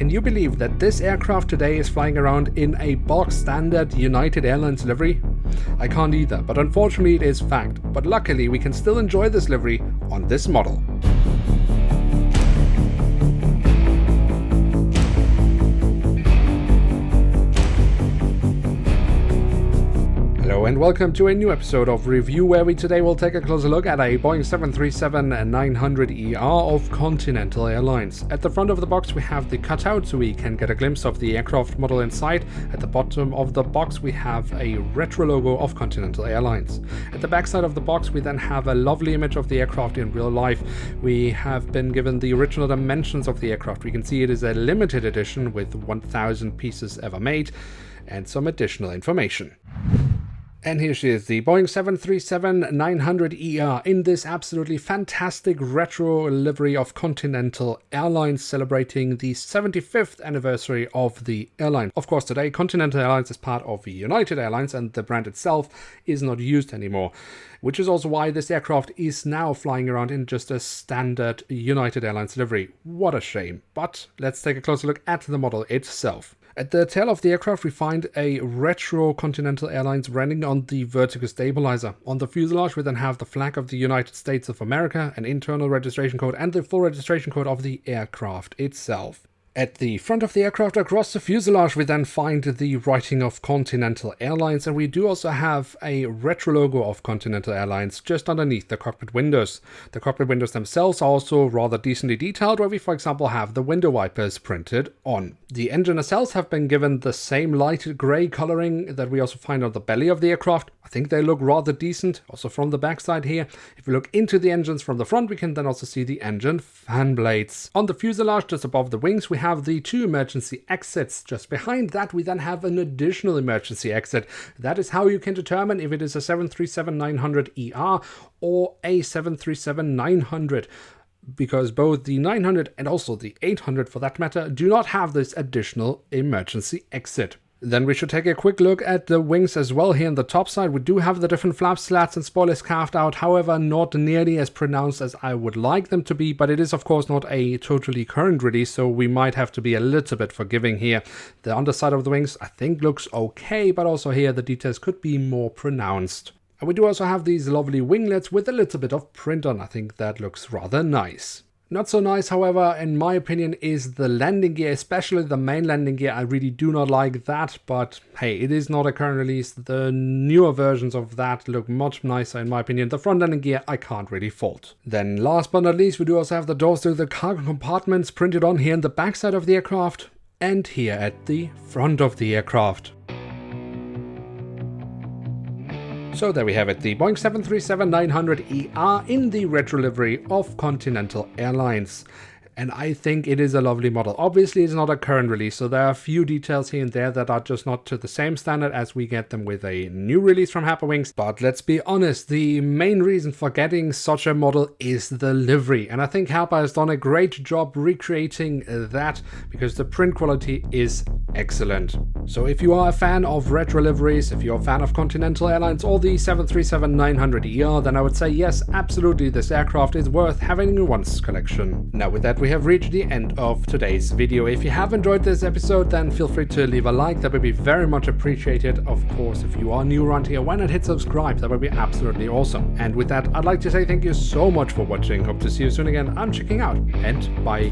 Can you believe that this aircraft today is flying around in a box standard United Airlines livery? I can't either, but unfortunately it is fact. But luckily we can still enjoy this livery on this model. Hello and welcome to a new episode of Review, where we today will take a closer look at a Boeing 737-900ER of Continental Airlines. At the front of the box we have the cutout so we can get a glimpse of the aircraft model inside. At the bottom of the box we have a retro logo of Continental Airlines. At the back side of the box we then have a lovely image of the aircraft in real life. We have been given the original dimensions of the aircraft. We can see it is a limited edition with 1,000 pieces ever made and some additional information. And here she is, the Boeing 737-900ER in this absolutely fantastic retro livery of Continental Airlines, celebrating the 75th anniversary of the airline. Of course, today Continental Airlines is part of United Airlines and the brand itself is not used anymore, which is also why this aircraft is now flying around in just a standard United Airlines livery. What a shame. But let's take a closer look at the model itself. At the tail of the aircraft we find a retro Continental Airlines branding on the vertical stabilizer. On the fuselage we then have the flag of the United States of America, an internal registration code and the full registration code of the aircraft itself. At the front of the aircraft across the fuselage we then find the writing of Continental Airlines, and we do also have a retro logo of Continental Airlines just underneath the cockpit windows. The cockpit windows themselves are also rather decently detailed, where we for example have the window wipers printed on. The engine nacelles have been given the same light grey coloring that we also find on the belly of the aircraft. I think they look rather decent, also from the backside here. If we look into the engines from the front we can then also see the engine fan blades. On the fuselage just above the wings we have the two emergency exits. Just behind that we then have an additional emergency exit. That is how you can determine if it is a 737-900ER or a 737-900, because both the 900 and also the 800 for that matter do not have this additional emergency exit. Then we should take a quick look at the wings as well. Here on the top side we do have the different flap slats and spoilers carved out, however not nearly as pronounced as I would like them to be, but it is of course not a totally current release, so we might have to be a little bit forgiving here. The underside of the wings I think looks okay, but also here the details could be more pronounced. And we do also have these lovely winglets with a little bit of print on. I think that looks rather nice. Not so nice, however, in my opinion, is the landing gear, especially the main landing gear. I really do not like that, but hey, it is not a current release. The newer versions of that look much nicer in my opinion. The front landing gear I can't really fault. Then last but not least, we do also have the doors to the cargo compartments printed on here in the backside of the aircraft and here at the front of the aircraft. So there we have it, the Boeing 737-900ER in the retro livery of Continental Airlines. And I think it is a lovely model. Obviously it's not a current release, so there are a few details here and there that are just not to the same standard as we get them with a new release from Herpa Wings. But let's be honest, the main reason for getting such a model is the livery. And I think Herpa has done a great job recreating that, because the print quality is excellent. So if you are a fan of retro liveries, if you're a fan of Continental Airlines or the 737-900ER, then I would say yes, absolutely, this aircraft is worth having in one's collection. Now with that we have reached the end of today's video. If you have enjoyed this episode, then feel free to leave a like. That would be very much appreciated. Of course, if you are new around here, why not hit subscribe? That would be absolutely awesome. And with that, I'd like to say thank you so much for watching. Hope to see you soon again. I'm checking out, and bye.